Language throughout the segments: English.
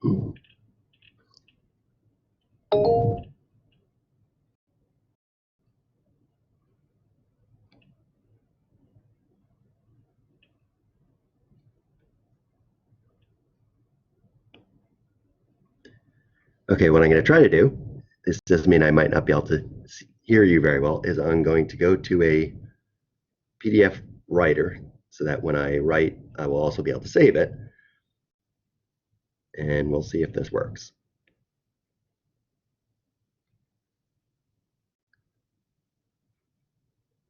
Okay, what I'm going to try to do, this does mean I might not be able to hear you very well, is I'm going to go to a PDF writer so that when I write, I will also be able to save it. And we'll see if this works.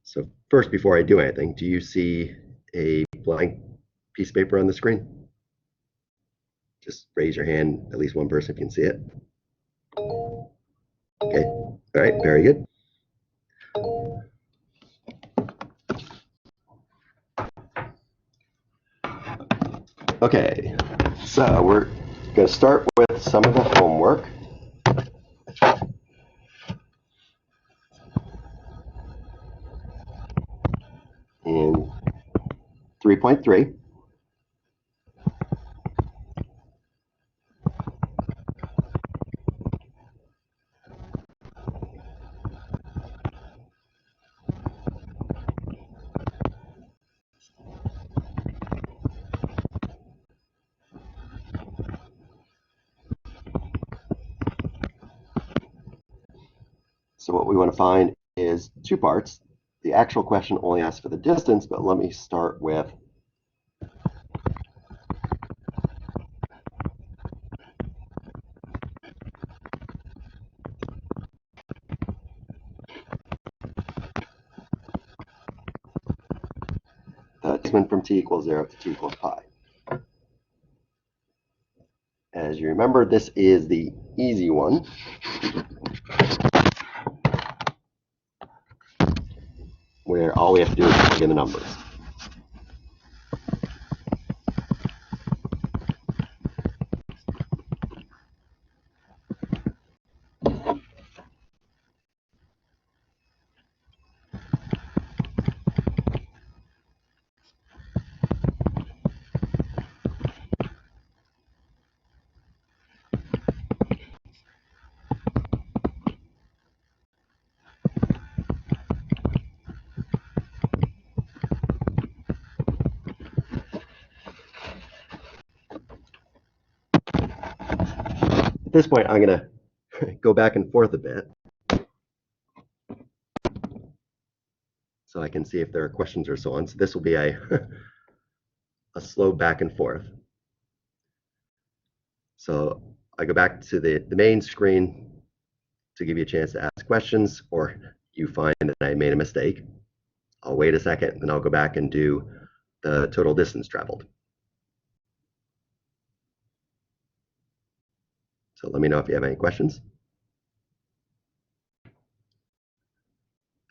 So first, before I do anything, do you see a blank piece of paper on the screen? Just raise your hand, at least one person can see it. Okay, all right, very good. Okay, so we're going to start with some of the homework. In 3.3. So what we want to find is two parts. The actual question only asks for the distance, but let me start with the distance from t equals 0 to t equals pi. As you remember, this is the easy one. Where all we have to do is plug in the numbers. At this point, I'm going to go back and forth a bit so I can see if there are questions or so on. So this will be a slow back and forth. So I go back to the main screen to give you a chance to ask questions, or you find that I made a mistake. I'll wait a second, then I'll go back and do the total distance traveled. So let me know if you have any questions.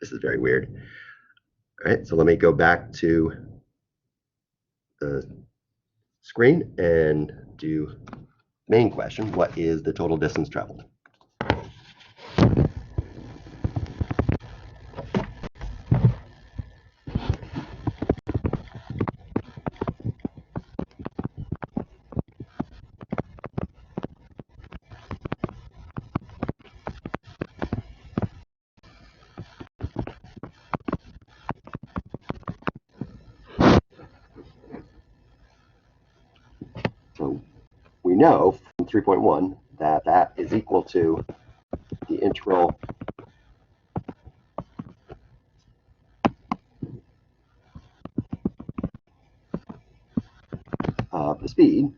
This is very weird. All right, so let me go back to the screen and do main question. What is the total distance traveled? So we know from 3.1 that that is equal to the integral of the speed,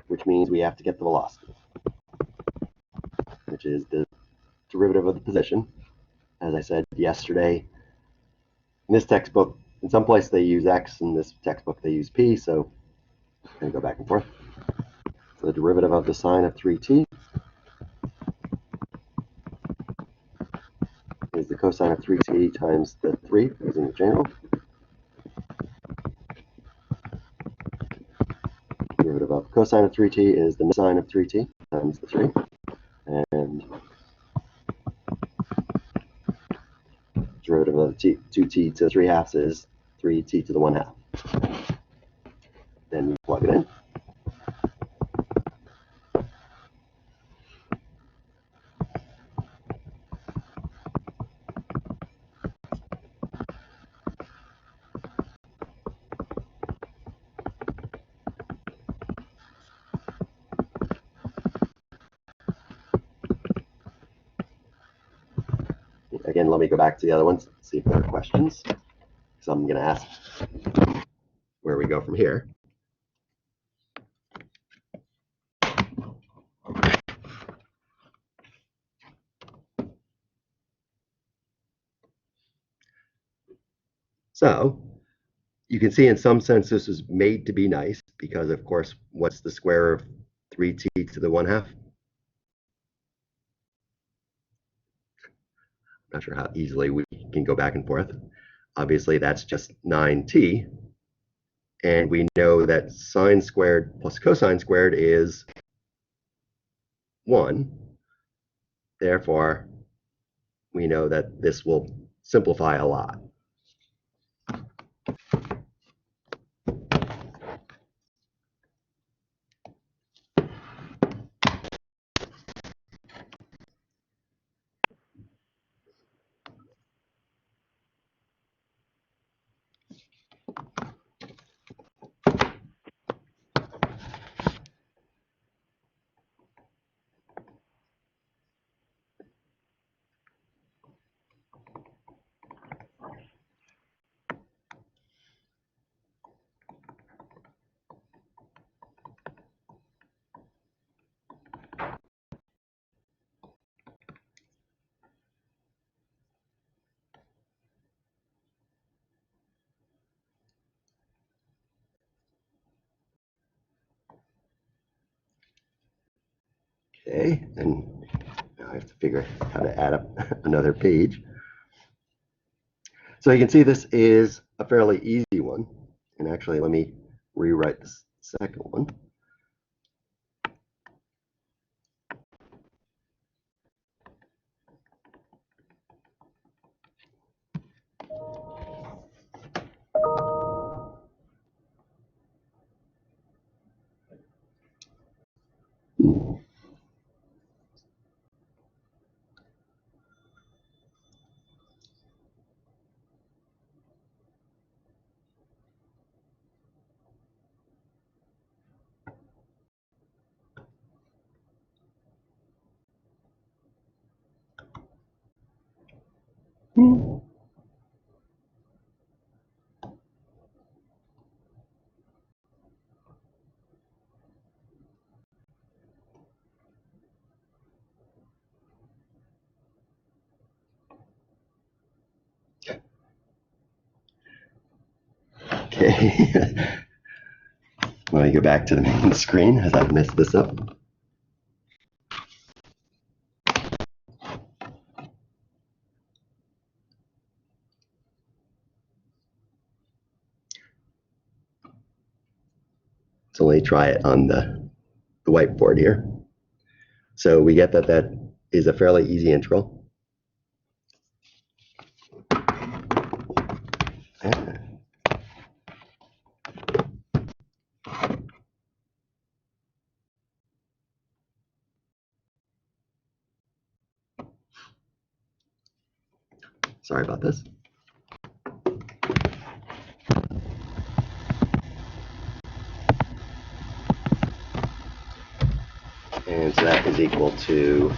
which means we have to get the velocity, which is the derivative of the position. As I said yesterday, in this textbook, in some places they use x, in this textbook they use p, so I'm going to go back and forth. So the derivative of the sine of 3t is the cosine of 3t times the 3 using the chain rule. Derivative of cosine of 3t is the sine of 3t times the 3. And derivative of 2t to the 3 halves is 3t to the 1 half. Then again, let me go back to the other ones, see if there are questions. So I'm going to ask where we go from here. So you can see in some sense this is made to be nice because, of course, what's the square of 3t to the 1/2? Not sure how easily we can go back and forth. Obviously, that's just 9t. And we know that sine squared plus cosine squared is 1. Therefore, we know that this will simplify a lot. Okay, and now I have to figure out how to add up another page. So you can see this is a fairly easy one. And actually, let me rewrite this second one. Okay. Let me go back to the main screen as I've messed this up. So let me try it on the whiteboard here. So we get that that is a fairly easy integral. Sorry about this. And so that is equal to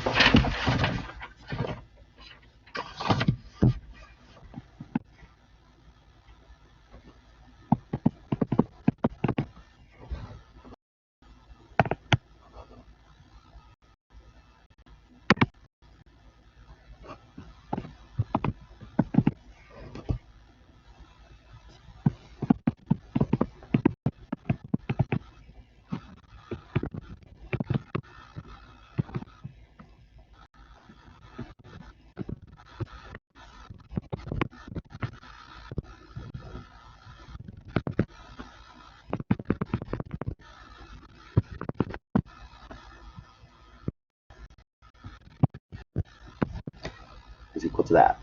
that.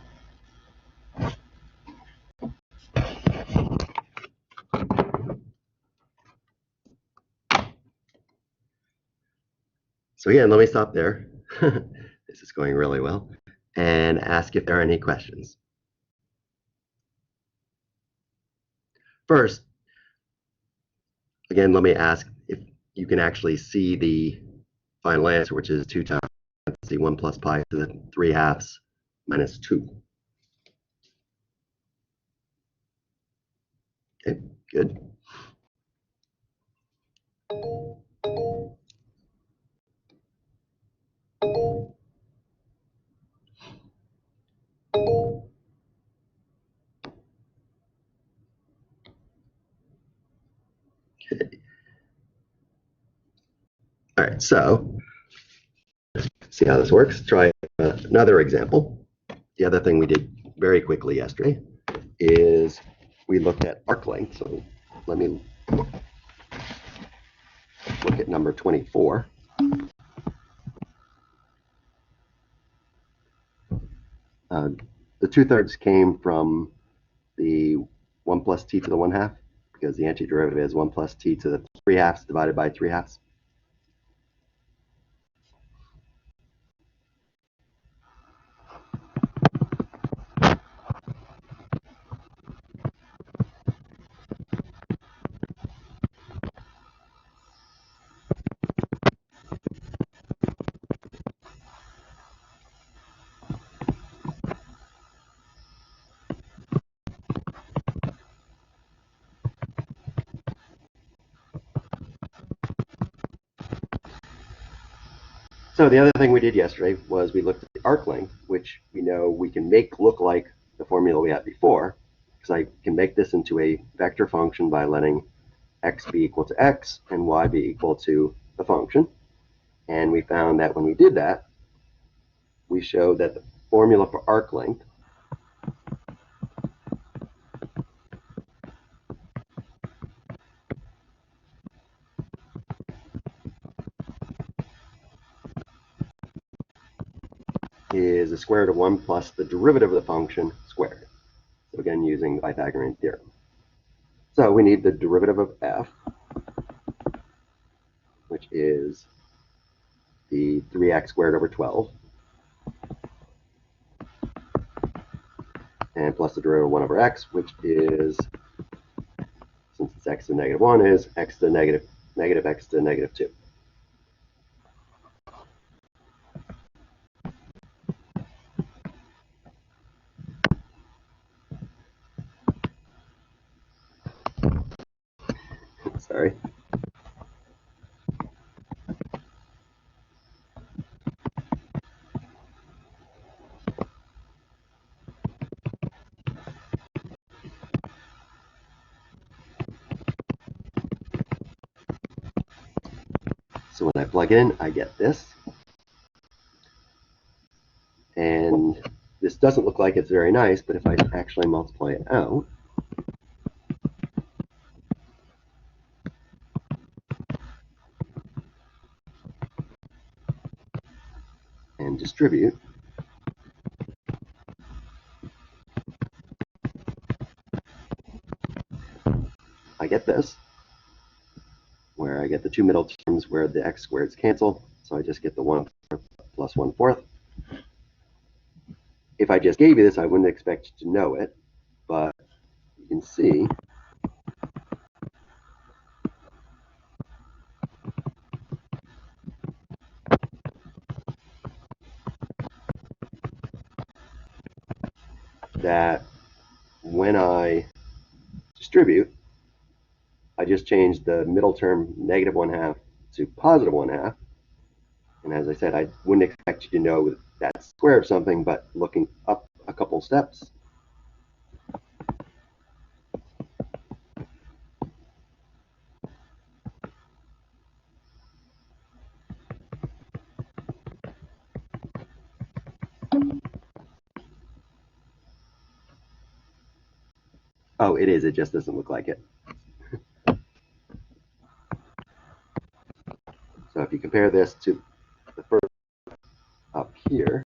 So yeah, let me stop there. This is going really well. And ask if there are any questions. First, again, let me ask if you can actually see the final answer, which is 2 times the 1 plus pi to the 3/2 minus 2. Okay, good. Okay. All right, so see how this works. Try another example. The other thing we did very quickly yesterday is we looked at arc length. So let me look at number 24. The 2/3 came from the 1 plus t to the 1/2, because the antiderivative is 1 plus t to the 3/2 divided by 3/2. So the other thing we did yesterday was we looked at the arc length, which we know we can make look like the formula we had before, because I can make this into a vector function by letting x be equal to x and y be equal to the function. And we found that when we did that, we showed that the formula for arc length is the square root of 1 plus the derivative of the function squared. So again, using the Pythagorean theorem. So we need the derivative of f, which is the 3x squared over 12, and plus the derivative of 1 over x, which is, since it's x to the negative 1, is x to the negative x to the negative 2. Sorry. So when I plug in, I get this. And this doesn't look like it's very nice, but if I actually multiply it out, and distribute, I get this, where I get the two middle terms where the x squareds cancel. So I just get the 1/4 plus 1/4. If I just gave you this, I wouldn't expect you to know it, but you can see that when I distribute, I just changed the middle term negative 1/2 to positive 1/2. And as I said, I wouldn't expect you to know that's square of something, but looking up a couple steps, oh, it is. It just doesn't look like it. So if you compare this to the first up here,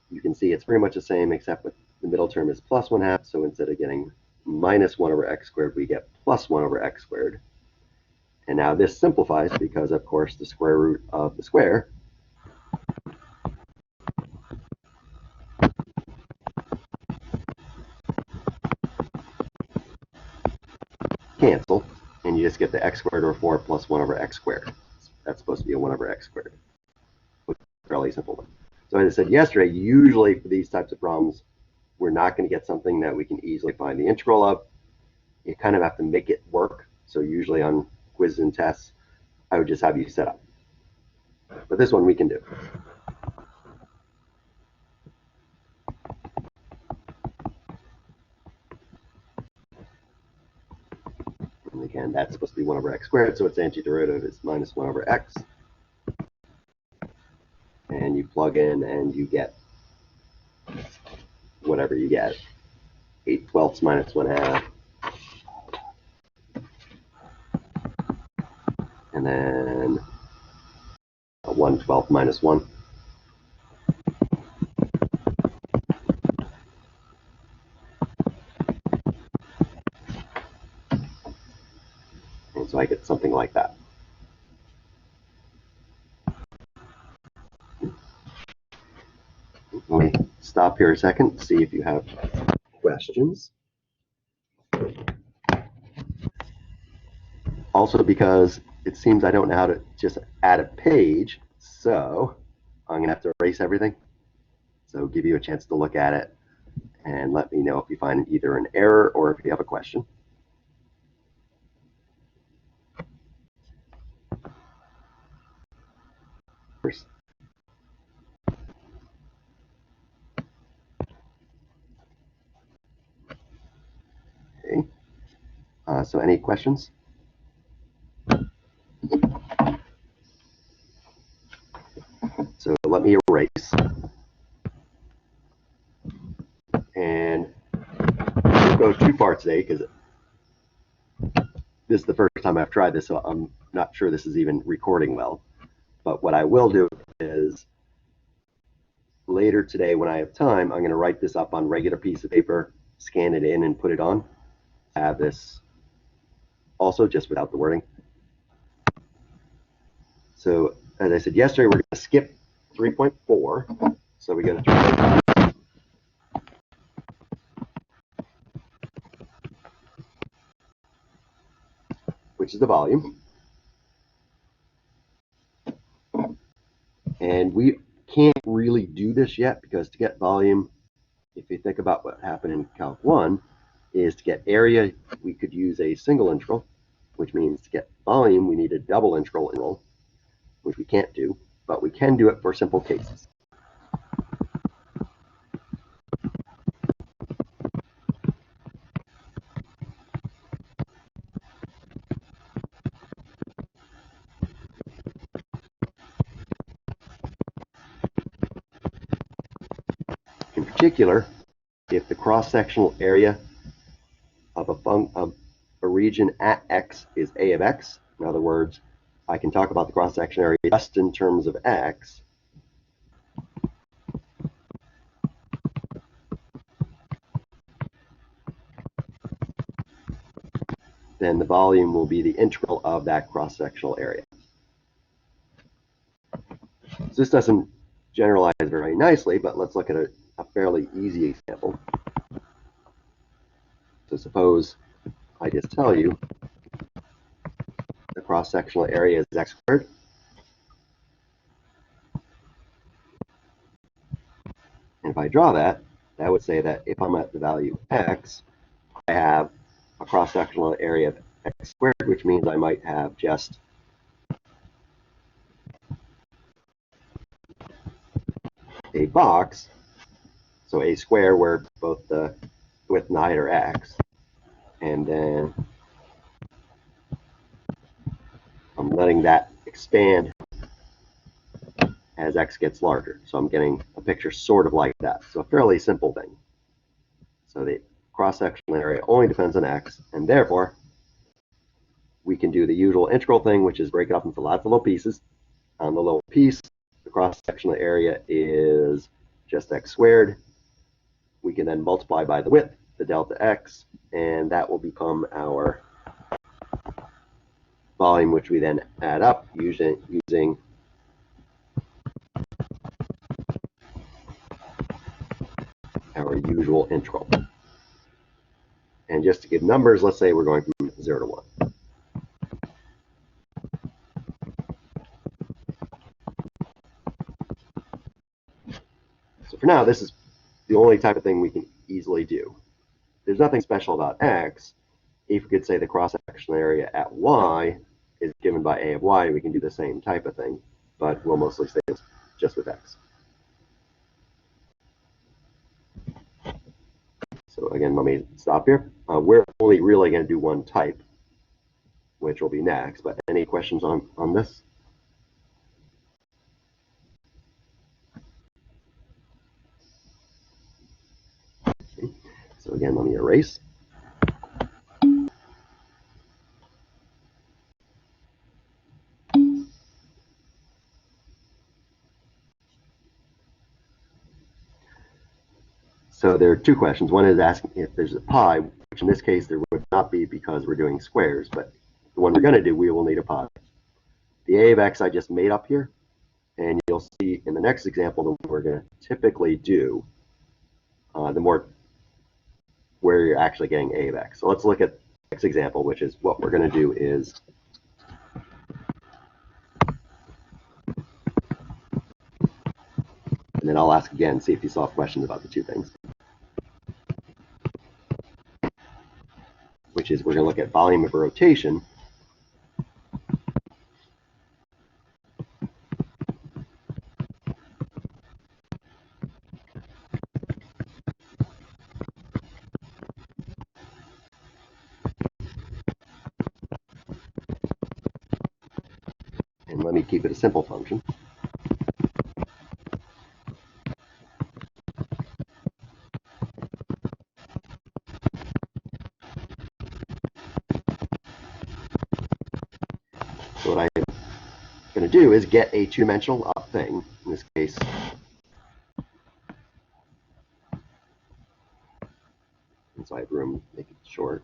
you can see it's pretty much the same, except with the middle term is plus 1/2. So instead of getting minus 1 over x squared, we get plus 1 over x squared. And now this simplifies because, of course, the square root of the square cancel, and you just get the x squared over 4 plus 1 over x squared. That's supposed to be a 1 over x squared. Fairly simple one. So as I said yesterday, usually for these types of problems, we're not going to get something that we can easily find the integral of. You kind of have to make it work. So usually on quizzes and tests, I would just have you set up. But this one we can do. And again, that's supposed to be 1 over x squared, so its antiderivative is minus 1 over x. And you plug in and you get whatever you get. 8/12 minus 1/2. And then 1/12 minus 1. And so I get something like that. Let me stop here a second, see if you have questions. Also, because it seems I don't know how to just add a page, so I'm going to have to erase everything. So give you a chance to look at it and let me know if you find either an error or if you have a question. First. Okay. So any questions? So let me erase. And we'll go too far today because this is the first time I've tried this, so I'm not sure this is even recording well. But what I will do is later today when I have time, I'm going to write this up on a regular piece of paper, scan it in and put it on. I have this also just without the wording. So as I said yesterday, we're going to skip 3.4. So we go to 3.5, which is the volume. And we can't really do this yet because to get volume, if you think about what happened in Calc 1, is to get area, we could use a single integral, which means to get volume, we need a double integral, which we can't do, but we can do it for simple cases. In particular, if the cross-sectional area of a region at x is a of x, in other words, I can talk about the cross-sectional area just in terms of x, then the volume will be the integral of that cross-sectional area. So this doesn't generalize very nicely, but let's look at a fairly easy example. So suppose I just tell you the cross-sectional area is x squared. And if I draw that, that would say that if I'm at the value x, I have a cross-sectional area of x squared, which means I might have just a box, so a square where both the width and height are x, and then I'm letting that expand as x gets larger. So I'm getting a picture sort of like that. So a fairly simple thing. So the cross-sectional area only depends on x, and therefore we can do the usual integral thing, which is break it up into lots of little pieces. On the little piece, the cross-sectional area is just x squared. We can then multiply by the width, the delta x, and that will become our volume, which we then add up using our usual integral. And just to give numbers, let's say we're going from 0 to 1. for now, this is the only type of thing we can easily do. There's nothing special about x. If we could say the cross-sectional area at y is given by a of y, we can do the same type of thing, but we'll mostly say this just with x. So again, let me stop here. We're only really going to do one type, which will be next, but any questions on this? Okay. So again, let me erase. So there are two questions. One is asking if there's a pi, which in this case there would not be because we're doing squares, but the one we're going to do, we will need a pi. The a of x I just made up here, and you'll see in the next example that we're going to typically do, the more where you're actually getting a of x. So let's look at the next example, which is what we're going to do is and then I'll ask again, see if you saw questions about the two things. Which is we're going to look at volume of a rotation. And let me keep it a simple function. So what I'm going to do is get a two-dimensional thing, in this case, since I have room, make it short,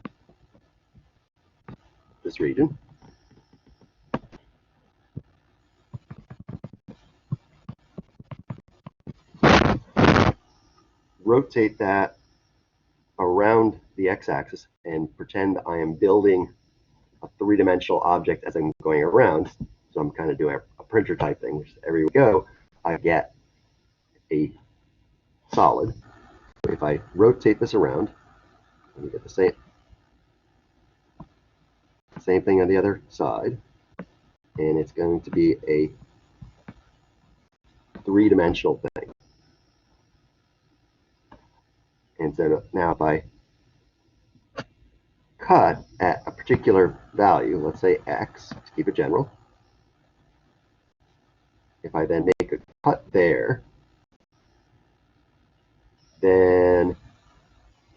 this region. Rotate that around the x-axis and pretend I am building a three-dimensional object as I'm going around. So I'm kind of doing a printer type thing, which is everywhere we go, I get a solid. If I rotate this around, we get the same thing on the other side, and it's going to be a three-dimensional thing. And so now if I cut at a particular value, let's say x, to keep it general, if I then make a cut there, then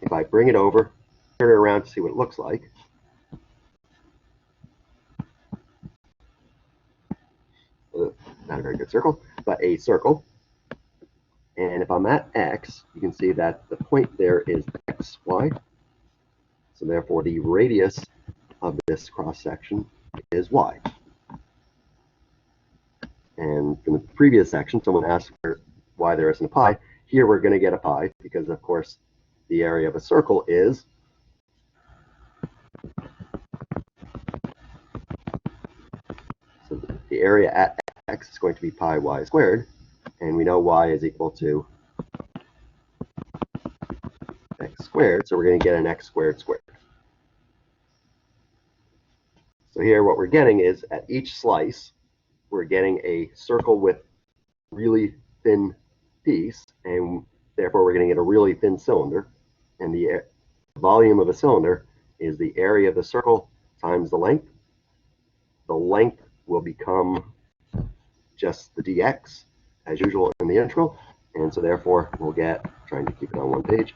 if I bring it over, turn it around to see what it looks like, not a very good circle, but a circle. And if I'm at x, you can see that the point there is xy. So therefore, the radius of this cross-section is y. And from the previous section, someone asked why there isn't a pi. Here we're going to get a pi because, of course, the area of a circle is so the area at x is going to be pi y squared, and we know y is equal to x squared, so we're going to get an x squared squared. So here what we're getting is at each slice, we're getting a circle with really thin piece, and therefore we're going to get a really thin cylinder. And the volume of a cylinder is the area of the circle times the length. The length will become just the dx, as usual in the integral. And so therefore we'll get, trying to keep it on one page,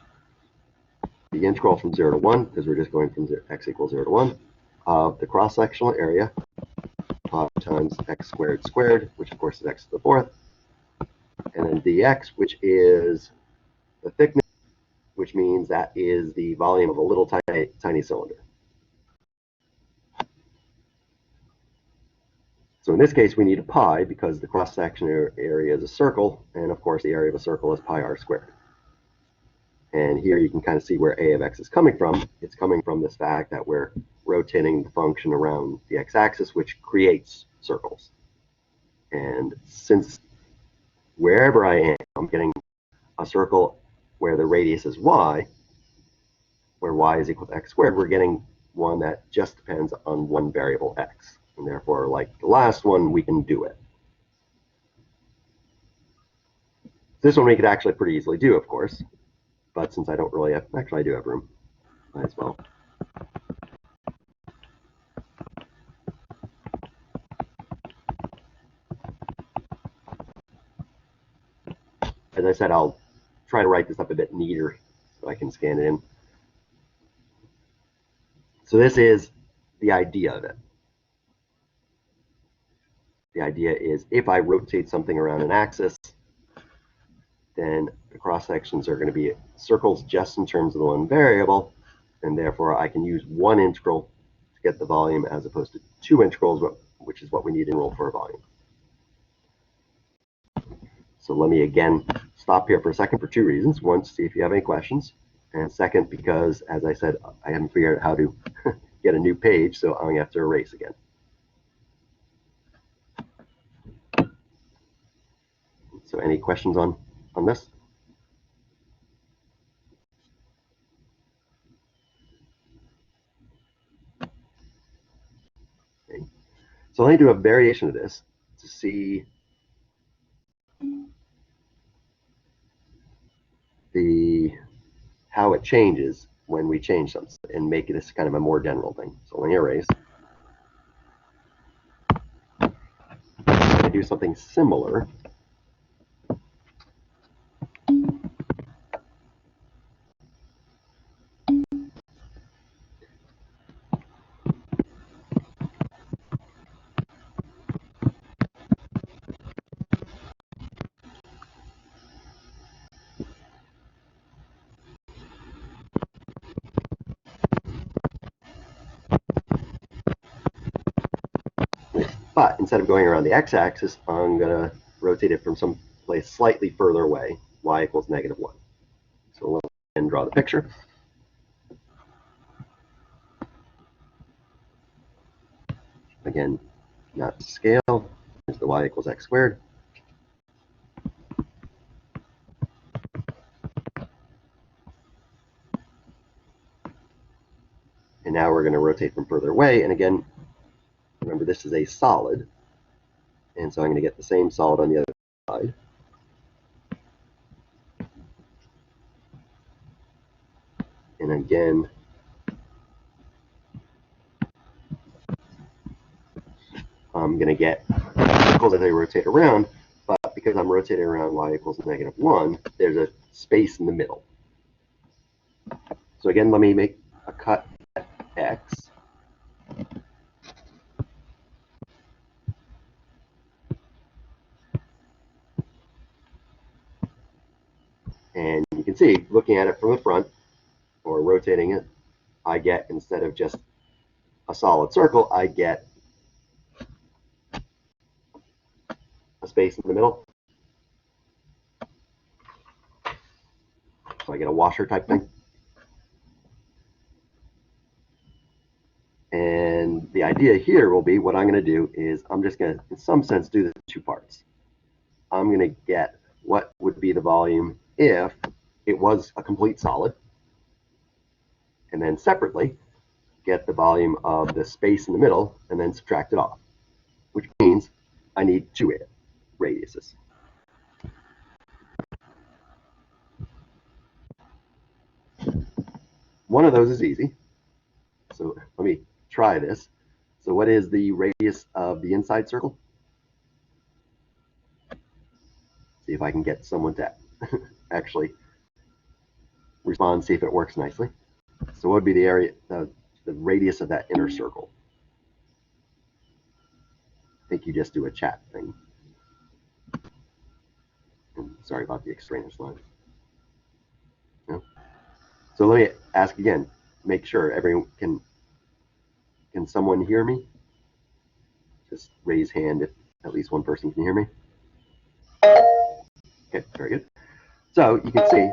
the integral from 0 to 1, because we're just going from x equals 0 to 1, of the cross-sectional area times x squared squared, which of course is x to the fourth, and then dx, which is the thickness, which means that is the volume of a little tiny cylinder. So in this case, we need a pi because the cross-section area is a circle, and of course the area of a circle is pi r squared. And here you can kind of see where a of x is coming from. It's coming from this fact that we're rotating the function around the x-axis, which creates circles. And since wherever I am, I'm getting a circle where the radius is y, where y is equal to x squared, we're getting one that just depends on one variable x. And therefore, like the last one, we can do it. This one we could actually pretty easily do, of course. But since I don't really have, actually I do have room, might as well. As I said, I'll try to write this up a bit neater so I can scan it in. So this is the idea of it. The idea is if I rotate something around an axis, then the cross sections are going to be circles just in terms of the one variable, and therefore I can use one integral to get the volume as opposed to two integrals, which is what we need in rule for a volume. So let me again stop here for a second for two reasons. One, to see if you have any questions, and second, because as I said, I haven't figured out how to get a new page, so I'm going to have to erase again. So any questions on this? Okay. So let me do a variation of this to see how it changes when we change something and make this kind of a more general thing. So let me erase. I do something similar. But instead of going around the x-axis, I'm going to rotate it from some place slightly further away, y equals -1. So let's again draw the picture. Again, not to scale. There's the y equals x squared. And now we're going to rotate from further away. And again, remember this is a solid. And so I'm going to get the same solid on the other side. And again, I'm going to get circles as I rotate around, but because I'm rotating around y equals -1, there's a space in the middle. So again, let me make a cut at x. And you can see, looking at it from the front, or rotating it, I get, instead of just a solid circle, I get a space in the middle. So I get a washer type thing. And the idea here will be, what I'm going to do is I'm just going to, in some sense, do this in two parts. I'm going to get what would be the volume if it was a complete solid, and then separately get the volume of the space in the middle and then subtract it off, which means I need two radiuses. One of those is easy. So let me try this. So what is the radius of the inside circle? See if I can get someone to actually respond, see if it works nicely. So what would be the area, the radius of that inner circle? I think you just do a chat thing. Sorry about the extraneous line. No? So let me ask again, make sure everyone can someone hear me? Just raise hand if at least one person can hear me. Okay, very good. So you can see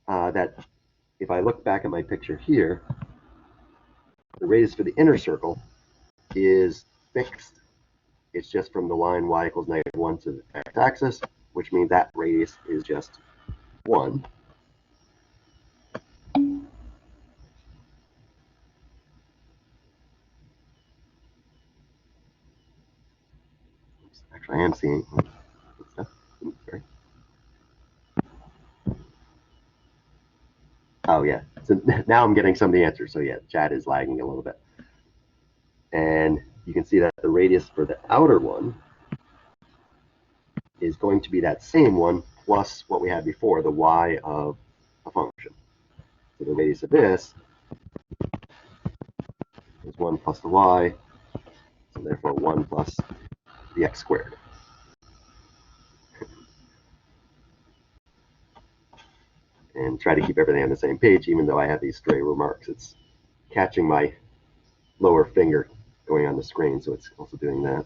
that if I look back at my picture here, the radius for the inner circle is fixed. It's just from the line y equals -1 to the x-axis. which means that radius is just 1. Actually, I am seeing stuff. Sorry. Oh, yeah. So now I'm getting some of the answers. So, yeah, chat is lagging a little bit. And you can see that the radius for the outer one is going to be that same one plus what we had before, the y of a function. So the radius of this is 1 plus the y, so therefore 1 plus the x squared. And try to keep everything on the same page, even though I have these stray remarks. It's catching my lower finger going on the screen, so it's also doing that.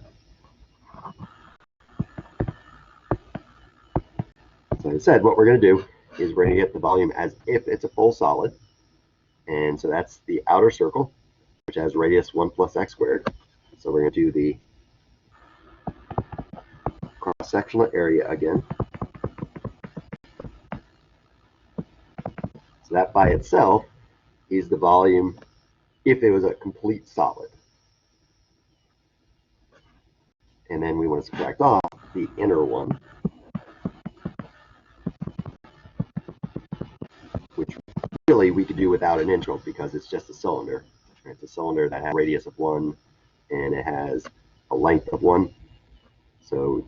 So like I said, what we're going to do is we're going to get the volume as if it's a full solid. And so that's the outer circle, which has radius 1 plus x squared. So we're going to do the cross-sectional area again. So that by itself is the volume if it was a complete solid. And then we want to subtract off the inner one, which really we could do without an integral because it's just a cylinder. It's a cylinder that has a radius of 1 and it has a length of 1. So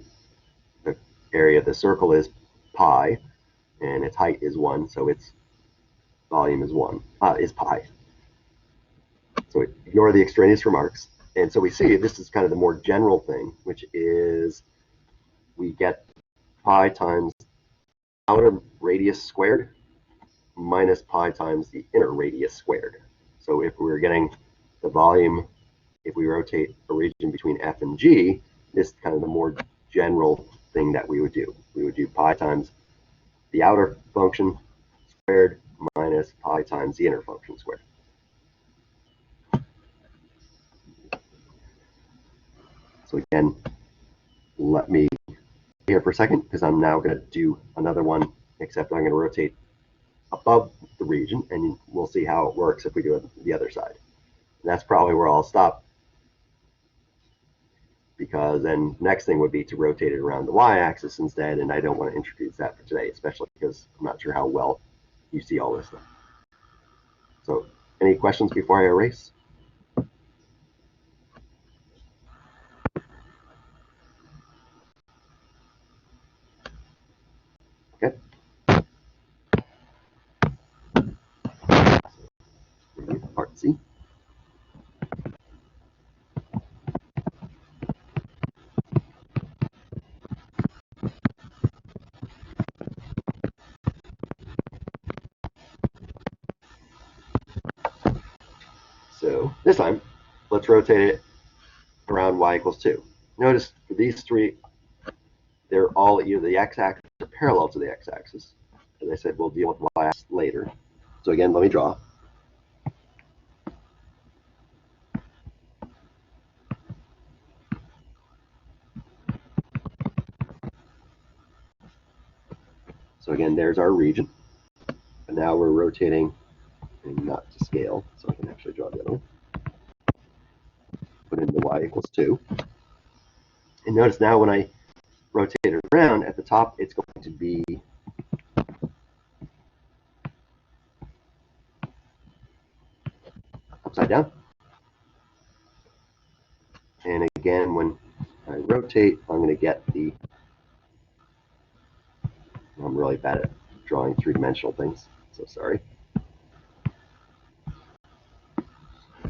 the area of the circle is pi and its height is 1, so its volume is pi. So ignore the extraneous remarks. And so we see this is kind of the more general thing, which is we get pi times outer radius squared minus pi times the inner radius squared. So if we were getting the volume, if we rotate a region between f and g, this is kind of the more general thing that we would do. We would do pi times the outer function squared minus pi times the inner function squared. So again, let me here for a second because I'm now going to do another one, except I'm going to rotate above the region, and we'll see how it works if we do it the other side. And that's probably where I'll stop, because then next thing would be to rotate it around the y-axis instead, and I don't want to introduce that for today, especially because I'm not sure how well you see all this stuff. So any questions before I erase? Okay. Part C. So this time, let's rotate it around y equals 2. Notice for these three, they're all either the x-axis or parallel to the x-axis. As I said, we'll deal with y-axis later. So again, let me draw. So again, there's our region. And now we're rotating, and not to scale, so I can actually draw the other one. Put in the y equals 2. And notice now when I rotate it around, at the top it's going to be upside down. And again, when I rotate, I'm going to get the, I'm really bad at drawing three-dimensional things, so sorry.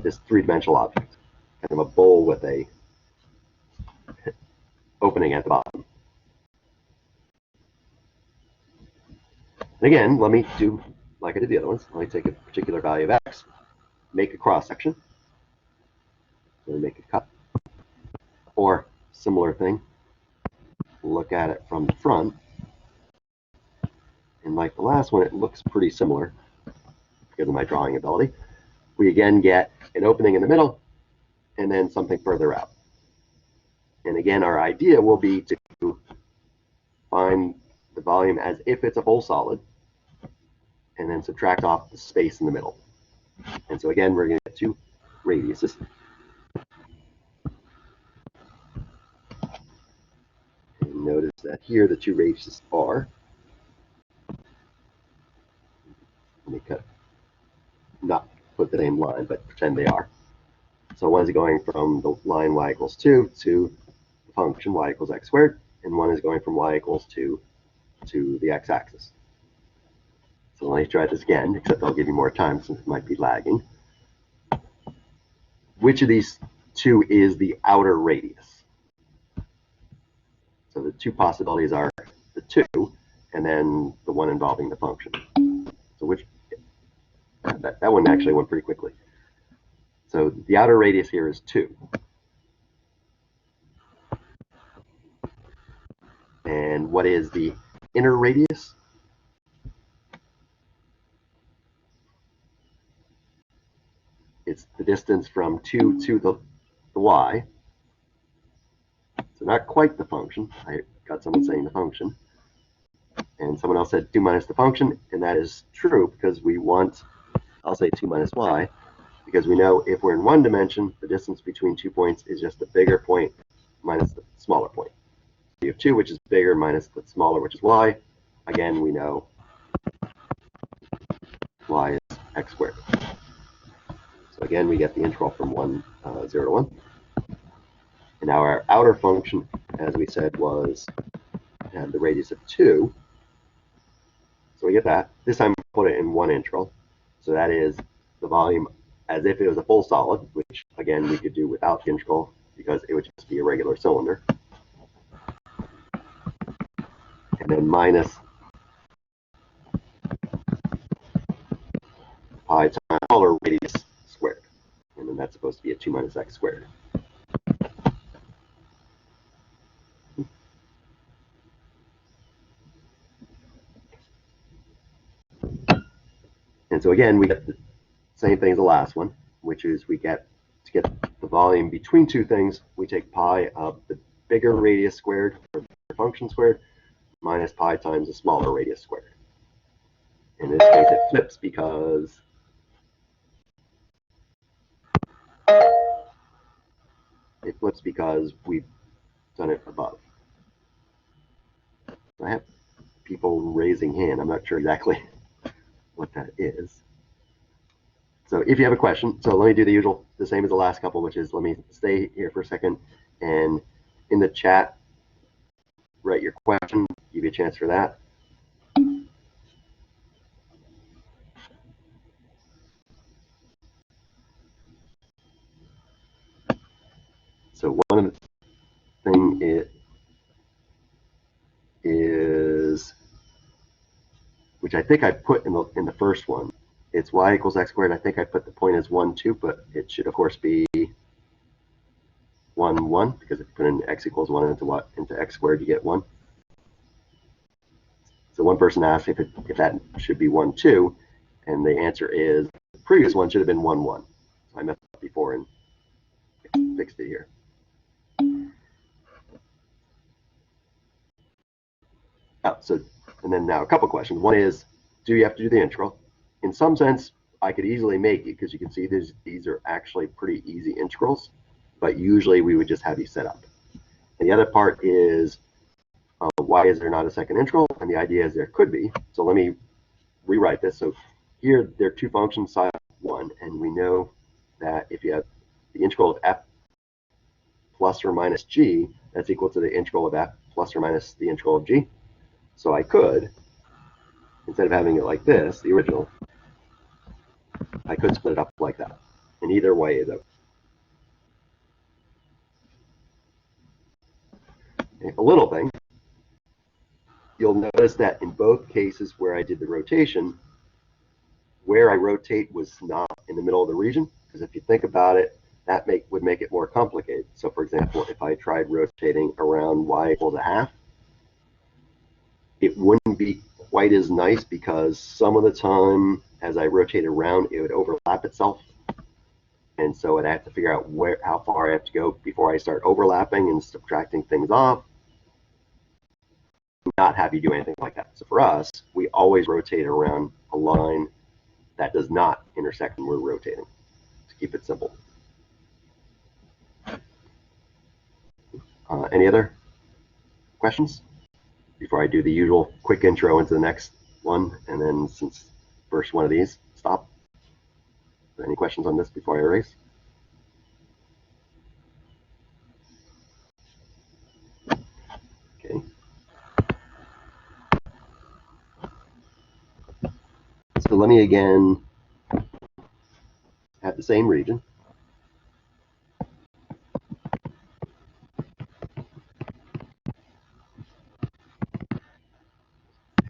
This three-dimensional object, kind of a bowl with a opening at the bottom. And again, let me do like I did the other ones. Let me take a particular value of x, make a cross section, so make a cut, or similar thing, look at it from the front, and like the last one, it looks pretty similar because of my drawing ability. We again get an opening in the middle, and then something further out. And again, our idea will be to find find the volume as if it's a full solid, and then subtract off the space in the middle. And so again, we're going to get two radiuses. And notice that here the two radiuses are, let me not put the same line, but pretend they are. So one is going from the line y equals 2 to the function y equals x squared, and one is going from y equals 2 to the x-axis. So let me try this again, except I'll give you more time since it might be lagging. Which of these two is the outer radius? So the two possibilities are the 2 and then the one involving the function. So which, that one actually went pretty quickly. So the outer radius here is 2. And what is the inner radius? It's the distance from 2 to the y. So not quite the function. I got someone saying the function. And someone else said 2 minus the function, and that is true because we want, I'll say 2 minus y, because we know if we're in one dimension, the distance between 2 points is just the bigger point minus the smaller point. You have 2, which is bigger, minus the smaller, which is y. Again, we know y is x squared. So again, we get the integral from 0 to 1. And now our outer function, as we said, had the radius of 2. So we get that. This time we put it in one integral. So that is the volume as if it was a full solid, which again we could do without the integral because it would just be a regular cylinder. And then minus pi times smaller radius squared. And then that's supposed to be a 2 minus x squared. And so again, we get the same thing as the last one, which is we get, to get the volume between two things, we take pi of the bigger radius squared, or the function squared, minus pi times the smaller radius squared. In this case, it flips because we've done it above. I have people raising hand. I'm not sure exactly what that is. So if you have a question, so let me do the same as the last couple, which is let me stay here for a second and in the chat, write your question, give you a chance for that. So one of the things is, which I think I put in the first one, it's y equals x squared. I think I put the point as 1, 2, but it should of course be 1, 1, because if you put in x equals 1 into x squared, you get 1. So one person asked if that should be 1, 2, and the answer is the previous one should have been 1, 1. So I messed up before and fixed it here. Oh, so, and then now a couple questions. One is, do you have to do the integral? In some sense, I could easily make it because you can see these are actually pretty easy integrals, but usually we would just have these set up. And the other part is, why is there not a second integral? And the idea is there could be. So let me rewrite this. So here there are two functions, psi 1, and we know that if you have the integral of f plus or minus g, that's equal to the integral of f plus or minus the integral of g. So I could, instead of having it like this, the original, I could split it up like that. And either way is okay. A little thing, you'll notice that in both cases where I did the rotation, where I rotate was not in the middle of the region, because if you think about it, that would make it more complicated. So for example, if I tried rotating around y equals a half, it wouldn't be quite as nice because some of the time as I rotate around, it would overlap itself. And so I'd have to figure out how far I have to go before I start overlapping and subtracting things off. not have you do anything like that. So for us, we always rotate around a line that does not intersect when we're rotating, to keep it simple. Any other questions before I do the usual quick intro into the next one, and then since first one of these, stop. Any questions on this before I erase? Okay. So let me again have the same region.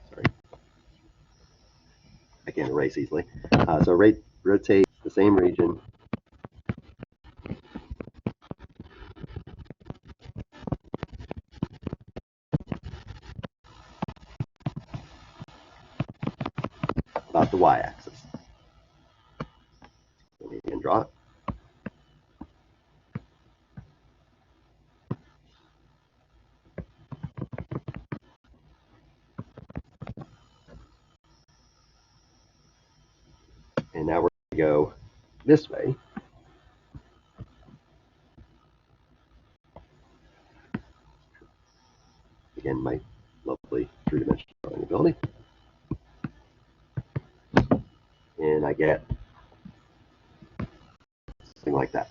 Sorry. I can't erase easily. So rotate the same region about the y-axis. Let me again draw it. And now we're going to go this way. Again, my lovely three-dimensional drawing ability. And I get something like that.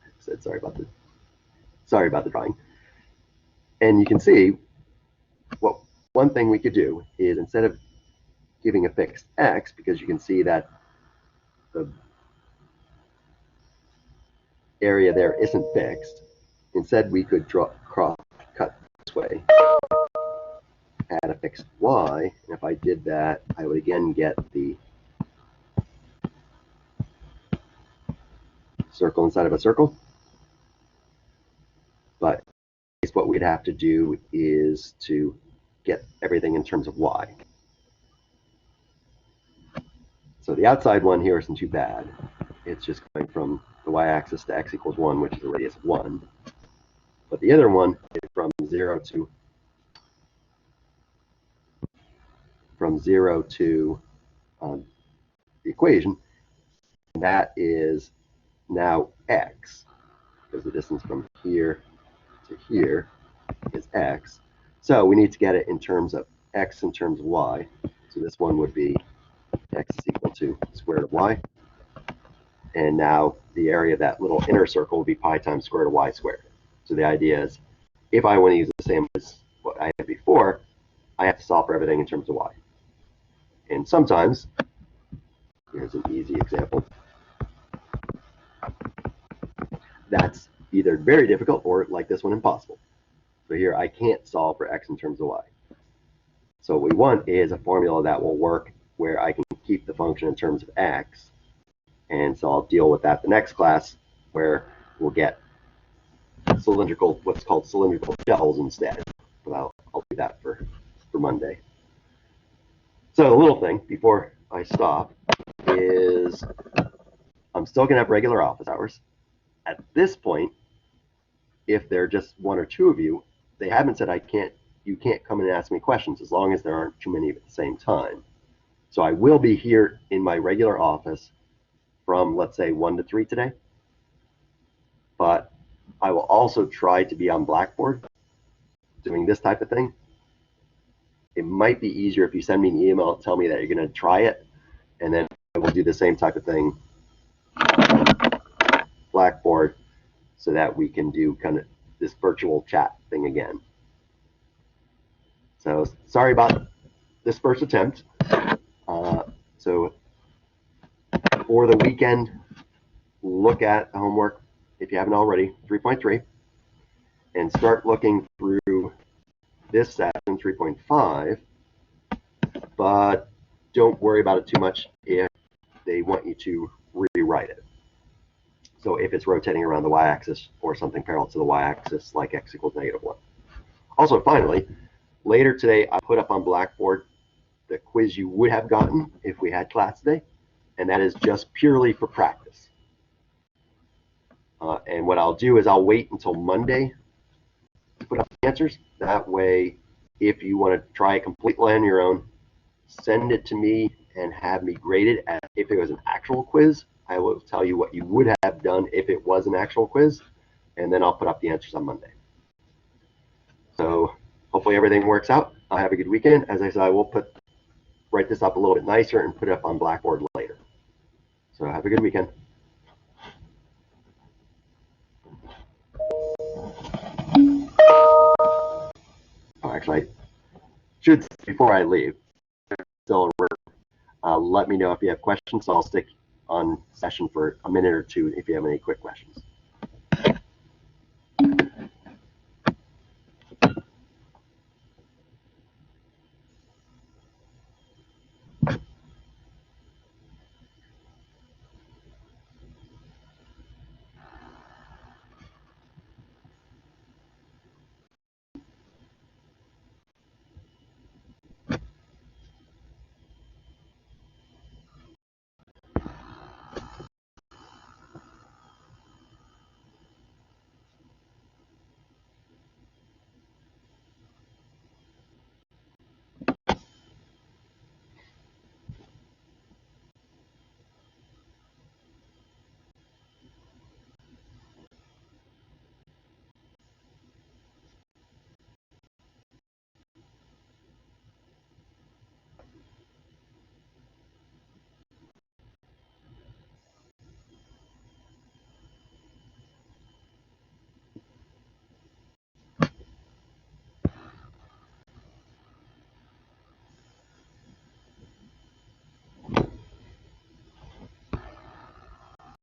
I said sorry about the drawing. And you can see what one thing we could do is, instead of giving a fixed x, because you can see that the area there isn't fixed, instead we could cut this way, add a fixed y, and if I did that, I would again get the circle inside of a circle. But what we'd have to do is to get everything in terms of y. So the outside one here isn't too bad. It's just going from the y-axis to x equals 1, which is a radius of 1. But the other one is from 0 to the equation. And that is now x, because the distance from here to here is x. So we need to get it in terms of x in terms of y. So this one would be x is equal to square root of y. And now the area of that little inner circle would be pi times square root of y squared. So the idea is, if I want to use the same as what I had before, I have to solve for everything in terms of y. And sometimes, here's an easy example, that's either very difficult or, like this one, impossible. So here I can't solve for x in terms of y. So what we want is a formula that will work where I can keep the function in terms of x. And so I'll deal with that the next class, where we'll get cylindrical, what's called cylindrical shells instead. But I'll do that for Monday. So the little thing before I stop is I'm still going to have regular office hours. At this point, if there are just one or two of you, they haven't said you can't come and ask me questions as long as there aren't too many at the same time. So I will be here in my regular office from, let's say, 1 to 3 today. But I will also try to be on Blackboard doing this type of thing. It might be easier if you send me an email and tell me that you're going to try it, and then I will do the same type of thing on Blackboard so that we can do kind of this virtual chat thing again. So sorry about this first attempt. So for the weekend, look at the homework, if you haven't already, 3.3, and start looking through this section, 3.5, but don't worry about it too much if they want you to rewrite it. So if it's rotating around the y-axis or something parallel to the y-axis, like x equals -1. Also, finally, later today, I put up on Blackboard the quiz you would have gotten if we had class today, and that is just purely for practice. And what I'll do is I'll wait until Monday put up the answers. That way, if you want to try it completely on your own, send it to me and have me grade it as if it was an actual quiz. I will tell you what you would have done if it was an actual quiz, and then I'll put up the answers on Monday. So hopefully everything works out. I'll have a good weekend. As I said, I will write this up a little bit nicer and put it up on Blackboard later. So have a good weekend. Oh, actually, I should, before I leave, still let me know if you have questions. So I'll stick on session for a minute or two if you have any quick questions.